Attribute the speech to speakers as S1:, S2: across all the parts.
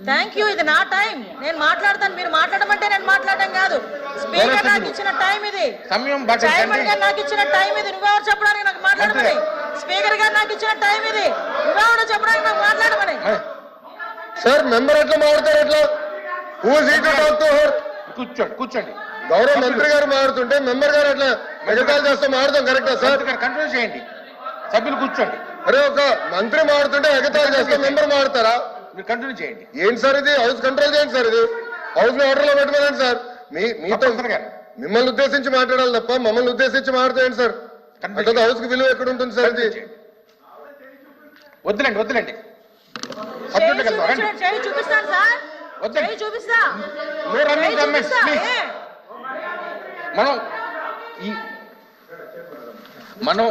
S1: Thank you. ఇది నా time, నేను మాట్లాడతాను. మీరు మాట్లాడమంటే నేను మాట్లాడడం కాదు. స్పీకర్ నాకు ఇచ్చిన టైం ఇది. చైర్మన్ గారు నాకు ఇచ్చిన టైం ఇది. నువ్వెవరు చెప్పడానికి నాకు మాట్లాడమని? స్పీకర్ గారు నాకు ఇచ్చిన టైం ఇది. నువ్వెవరు చెప్పడానికి నాకు మాట్లాడమని?
S2: సార్ మెంబర్ ఎట్లా మాట్లాడతారు? ఎట్లా
S3: కూర్చోండి.
S2: గౌరవ మంత్రి గారు మాట్లాడుతుంటే మెంబర్ గారు ఎట్లా ఎగతాళి చేస్తే మాట్లాడతాం కరెక్టా సార్?
S3: కంట్రోల్ చేయండి, సభ్యులు కూర్చోండి.
S2: అరే ఒక మంత్రి మాట్లాడుతుంటే ఎగతాళి చేస్తే మెంబర్ మాట్లాడతారా?
S3: మీరు కంటిన్యూ చేయండి.
S2: ఏంటి సార్ ఇది? హౌస్ కంట్రోల్ చేయండి సార్. ఇది హౌస్ ని ఆర్డర్ లో పెట్టుకోండి సార్. మీతో మిమ్మల్ని ఉద్దేశించి మాట్లాడాలి తప్ప మమ్మల్ని ఉద్దేశించి మాట్లాడేయండి సార్. అంటే హౌస్ కి విలువ ఎక్కడ ఉంటుంది సార్? ఇది
S3: వద్దులేండి. మనం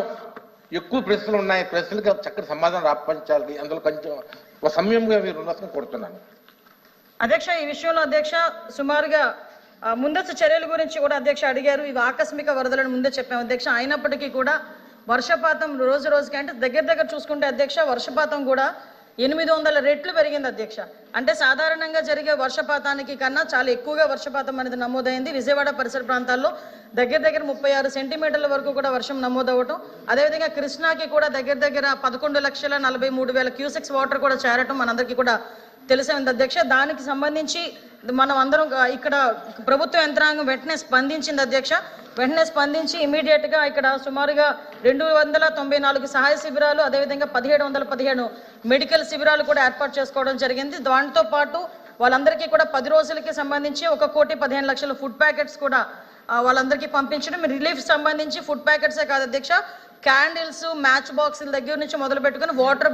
S3: ఎక్కువ ప్రశ్నలు ఉన్నాయి, ప్రశ్నలకు చక్కటి సమాధానం రాపించాలి. అందులో కొంచెం ఒక సమయంగా మీరు ఉన్నదని కోరుతున్నాను.
S1: అధ్యక్ష, ఈ విషయంలో అధ్యక్ష సుమారుగా ముందస్తు చర్యల గురించి కూడా అధ్యక్ష అడిగారు. ఇవి ఆకస్మిక వరదలను ముందే చెప్పాము అధ్యక్ష. అయినప్పటికీ కూడా వర్షపాతం రోజు రోజుకి అంటే దగ్గర చూసుకుంటే అధ్యక్ష వర్షపాతం కూడా 800 రెట్లు పెరిగింది అధ్యక్ష. అంటే సాధారణంగా జరిగే వర్షపాతానికి కన్నా చాలా ఎక్కువగా వర్షపాతం అనేది నమోదైంది. విజయవాడ పరిసర ప్రాంతాల్లో దగ్గర 36 సెంటీమీటర్ల వరకు కూడా వర్షం నమోదవటం, అదేవిధంగా కృష్ణాకి కూడా దగ్గర 11,43,000 క్యూసెక్స్ వాటర్ కూడా చేరటం మనందరికీ కూడా తెలిసే ఉంది అధ్యక్ష. దానికి సంబంధించి మనం అందరం ఇక్కడ ప్రభుత్వ యంత్రాంగం వెంటనే స్పందించింది అధ్యక్ష. వెంటనే స్పందించి ఇమీడియట్ గా ఇక్కడ సుమారుగా 294 సహాయ శిబిరాలు, అదేవిధంగా 1717 మెడికల్ శిబిరాలు కూడా ఏర్పాటు చేసుకోవడం జరిగింది. దాంతో పాటు వాళ్ళందరికీ కూడా 10 రోజులకి సంబంధించి 1,15,00,000 ఫుడ్ ప్యాకెట్స్ కూడా వాళ్ళందరికీ పంపించడం. రిలీఫ్ సంబంధించి ఫుడ్ ప్యాకెట్సే కాదు అధ్యక్ష, క్యాండిల్స్, మ్యాచ్ బాక్సుల దగ్గర నుంచి మొదలు పెట్టుకుని వాటర్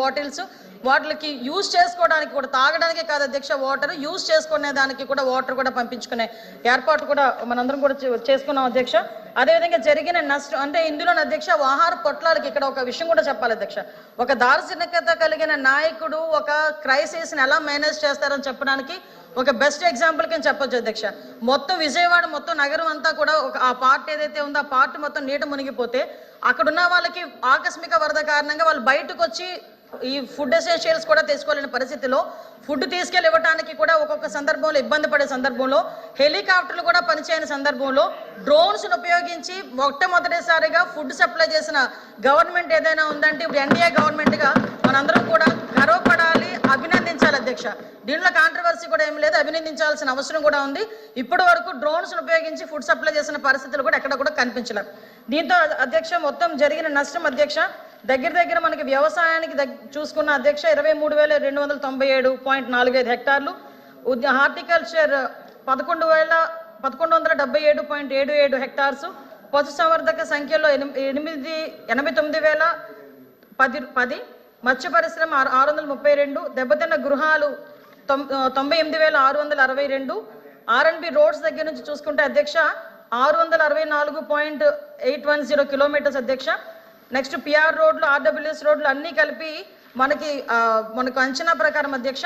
S1: బాటిల్స్ వాటికి యూజ్ చేసుకోవడానికి కూడా, తాగడానికి కాదు అధ్యక్ష, వాటర్ యూజ్ చేసుకునే దానికి కూడా వాటర్ కూడా పంపించుకునే ఏర్పాటు కూడా మనందరం కూడా చేసుకున్నాం అధ్యక్ష. అదేవిధంగా జరిగిన నష్టం అంటే ఇందులో అధ్యక్ష ఆహార పొట్లాలకి ఇక్కడ ఒక విషయం కూడా చెప్పాలి అధ్యక్ష. ఒక దార్శనికత కలిగిన నాయకుడు ఒక క్రైసిస్ని ఎలా మేనేజ్ చేస్తారని చెప్పడానికి ఒక బెస్ట్ ఎగ్జాంపుల్ కింద చెప్పొచ్చు అధ్యక్ష. మొత్తం విజయవాడ మొత్తం నగరం అంతా కూడా ఆ పార్ట్ ఏదైతే ఉందో ఆ పార్ట్ మొత్తం నీట మునిగిపోతే అక్కడున్న వాళ్ళకి ఆకస్మిక వరద కారణంగా వాళ్ళు బయటకు వచ్చి ఈ ఫుడ్ ఎసెన్షియల్స్ కూడా తీసుకోలేని పరిస్థితిలో ఫుడ్ తీసుకెళ్ళి ఇవ్వడానికి కూడా ఒక్కొక్క సందర్భంలో ఇబ్బంది పడే సందర్భంలో, హెలికాప్టర్లు కూడా పనిచేయని సందర్భంలో డ్రోన్స్ను ఉపయోగించి మొట్టమొదటిసారిగా ఫుడ్ సప్లై చేసిన గవర్నమెంట్ ఏదైనా ఉందంటే ఇప్పుడు ఎన్డీఏ గవర్నమెంట్గా మనందరం కూడా గర్వపడాలి, అభినందించాలి అధ్యక్ష. దీనిలో కాంట్రవర్సీ కూడా ఏమి లేదు, అభినందించాల్సిన అవసరం కూడా ఉంది. ఇప్పటి వరకు డ్రోన్స్ను ఉపయోగించి ఫుడ్ సప్లై చేసిన పరిస్థితులు కూడా ఎక్కడ కూడా కనిపించలేదు. దీంతో అధ్యక్ష మొత్తం జరిగిన నష్టం అధ్యక్ష దగ్గర మనకి వ్యవసాయానికి చూసుకున్న అధ్యక్ష 23,297.45 హెక్టార్లు, హార్టికల్చర్ 11,177.77 హెక్టార్స్, పశు సంవర్ధక సంఖ్యలో 89,010, మత్స్య పరిశ్రమ 632, దెబ్బతిన్న గృహాలు 98,662, R&B రోడ్స్ దగ్గర నుంచి చూసుకుంటే అధ్యక్ష 664.810 కిలోమీటర్స్ అధ్యక్ష. నెక్స్ట్ పిఆర్ రోడ్లు, ఆర్డబ్ల్యూఎస్ రోడ్లు అన్నీ కలిపి మనకు అంచనా ప్రకారం అధ్యక్ష